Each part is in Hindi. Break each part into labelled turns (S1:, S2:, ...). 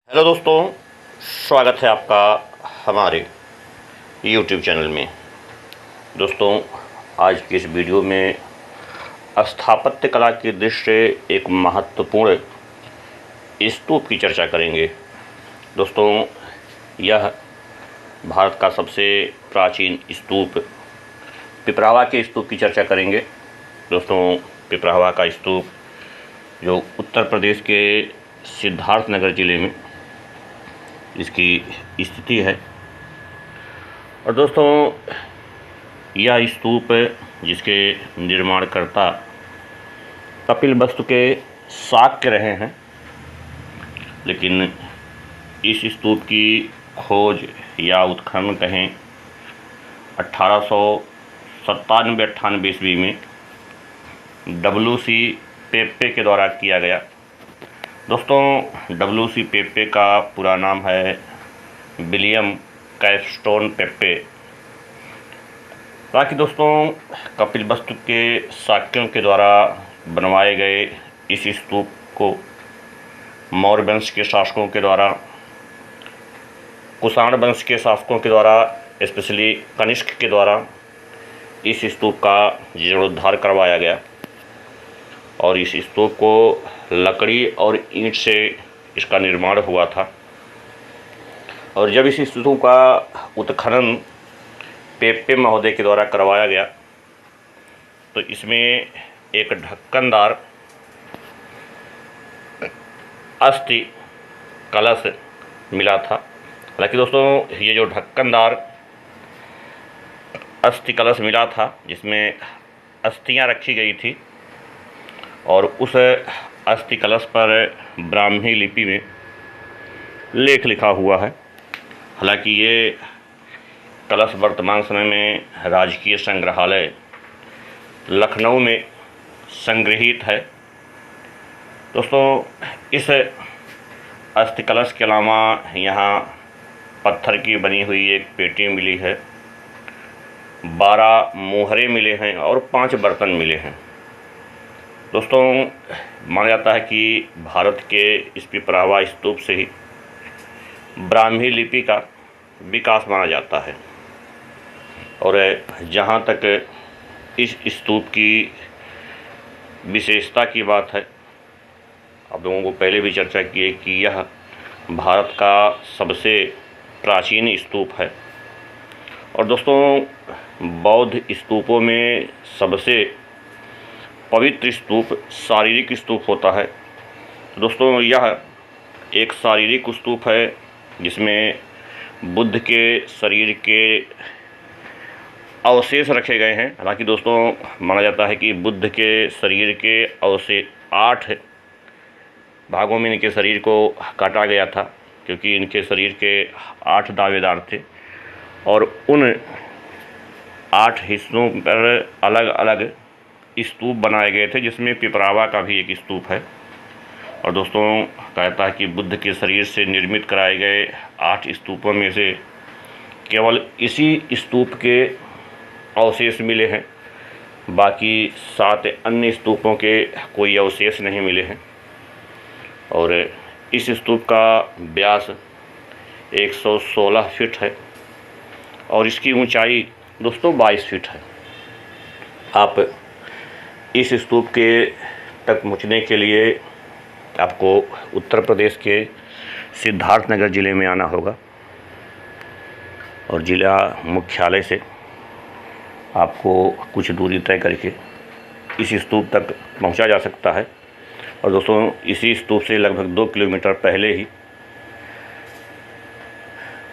S1: हेलो दोस्तों, स्वागत है आपका हमारे YouTube चैनल में। दोस्तों, आज की इस वीडियो में स्थापत्य कला की दृष्टि से एक महत्वपूर्ण स्तूप की चर्चा करेंगे। दोस्तों, यह भारत का सबसे प्राचीन स्तूप पिपरावा के स्तूप की चर्चा करेंगे। दोस्तों, पिपरावा का स्तूप जो उत्तर प्रदेश के सिद्धार्थनगर ज़िले में इसकी स्थिति है। और दोस्तों, यह स्तूप जिसके निर्माणकर्ता कपिलवस्तु के शाक्य रहे हैं, लेकिन इस स्तूप की खोज या उत्खनन कहें 1897-98 ईस्वी में WC पेप्पे के द्वारा किया गया। दोस्तों, WC पेप्पे का पूरा नाम है विलियम कैस्टोन पेप्पे। ताकि दोस्तों, कपिलवस्तु के शाक्यों के द्वारा बनवाए गए इस स्तूप को मौर्य वंश के शासकों के द्वारा, कुषाण वंश के शासकों के द्वारा, स्पेशली कनिष्क के द्वारा इस स्तूप का जीर्णोद्धार करवाया गया। और इस स्तूप को लकड़ी और ईंट से इसका निर्माण हुआ था। और जब इस स्तूप का उत्खनन पेप्पे महोदय के द्वारा करवाया गया तो इसमें एक ढक्कनदार अस्थि कलश मिला था। हालांकि दोस्तों, ये जो ढक्कनदार अस्थि कलश मिला था जिसमें अस्थियां रखी गई थी, और उस अस्थि कलश पर ब्राह्मी लिपि में लेख लिखा हुआ है। हालांकि ये कलश वर्तमान समय में राजकीय संग्रहालय लखनऊ में संग्रहित है। दोस्तों, इस अस्थि कलश के अलावा यहाँ पत्थर की बनी हुई एक पेटी मिली है, 12 मोहरे मिले हैं और 5 बर्तन मिले हैं। दोस्तों, माना जाता है कि भारत के इस पिपरावा स्तूप से ही ब्राह्मी लिपि का विकास माना जाता है। और जहाँ तक इस स्तूप की विशेषता की बात है, आप लोगों को पहले भी चर्चा की है कि यह भारत का सबसे प्राचीन स्तूप है। और दोस्तों, बौद्ध स्तूपों में सबसे पवित्र स्तूप शारीरिक स्तूप होता है। दोस्तों, यह एक शारीरिक स्तूप है जिसमें बुद्ध के शरीर के अवशेष रखे गए हैं। हालांकि दोस्तों, माना जाता है कि बुद्ध के शरीर के अवशेष 8 भागों में इनके शरीर को काटा गया था, क्योंकि इनके शरीर के 8 दावेदार थे और उन 8 हिस्सों पर अलग अलग स्तूप बनाए गए थे, जिसमें पिपरावा का भी एक स्तूप है। और दोस्तों, कहता है कि बुद्ध के शरीर से निर्मित कराए गए 8 स्तूपों में से केवल इसी स्तूप के अवशेष मिले हैं, बाकी 7 अन्य स्तूपों के कोई अवशेष नहीं मिले हैं। और इस स्तूप का व्यास 116 फीट है और इसकी ऊंचाई दोस्तों 22 फीट है। आप इस स्तूप के तक पहुँचने के लिए आपको उत्तर प्रदेश के सिद्धार्थनगर ज़िले में आना होगा, और ज़िला मुख्यालय से आपको कुछ दूरी तय करके इस स्तूप तक पहुंचा जा सकता है। और दोस्तों, इसी स्तूप से लगभग 2 किलोमीटर पहले ही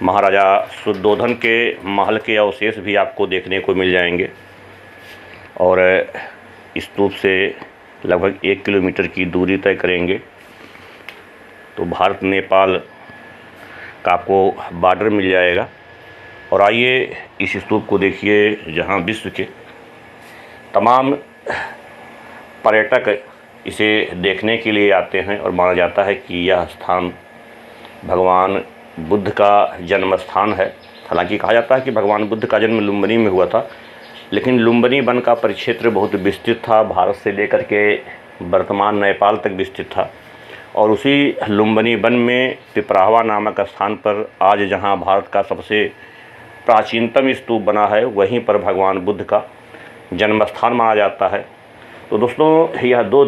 S1: महाराजा शुद्धोधन के महल के अवशेष भी आपको देखने को मिल जाएंगे। और स्तूप से लगभग 1 किलोमीटर की दूरी तय करेंगे तो भारत नेपाल का आपको बॉर्डर मिल जाएगा। और आइए इस स्तूप को देखिए, जहां विश्व के तमाम पर्यटक इसे देखने के लिए आते हैं। और माना जाता है कि यह स्थान भगवान बुद्ध का जन्म स्थान है। हालांकि कहा जाता है कि भगवान बुद्ध का जन्म लुम्बिनी में हुआ था, लेकिन लुम्बिनी वन का परिक्षेत्र बहुत विस्तृत था, भारत से लेकर के वर्तमान नेपाल तक विस्तृत था। और उसी लुम्बिनी वन में पिपरावा नामक स्थान पर आज जहाँ भारत का सबसे प्राचीनतम स्तूप बना है, वहीं पर भगवान बुद्ध का जन्म स्थान माना जाता है। तो दोस्तों, यह दो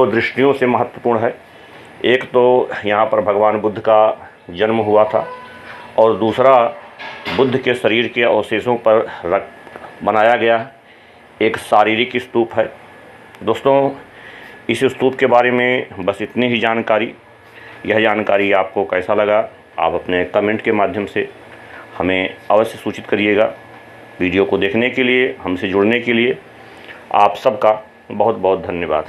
S1: दृष्टियों से महत्वपूर्ण है। एक तो यहाँ पर भगवान बुद्ध का जन्म हुआ था, और दूसरा बुद्ध के शरीर के अवशेषों पर बनाया गया एक शारीरिक स्तूप है। दोस्तों, इस स्तूप के बारे में बस इतनी ही जानकारी। यह जानकारी आपको कैसा लगा, आप अपने कमेंट के माध्यम से हमें अवश्य सूचित करिएगा। वीडियो को देखने के लिए, हमसे जुड़ने के लिए आप सबका बहुत बहुत धन्यवाद।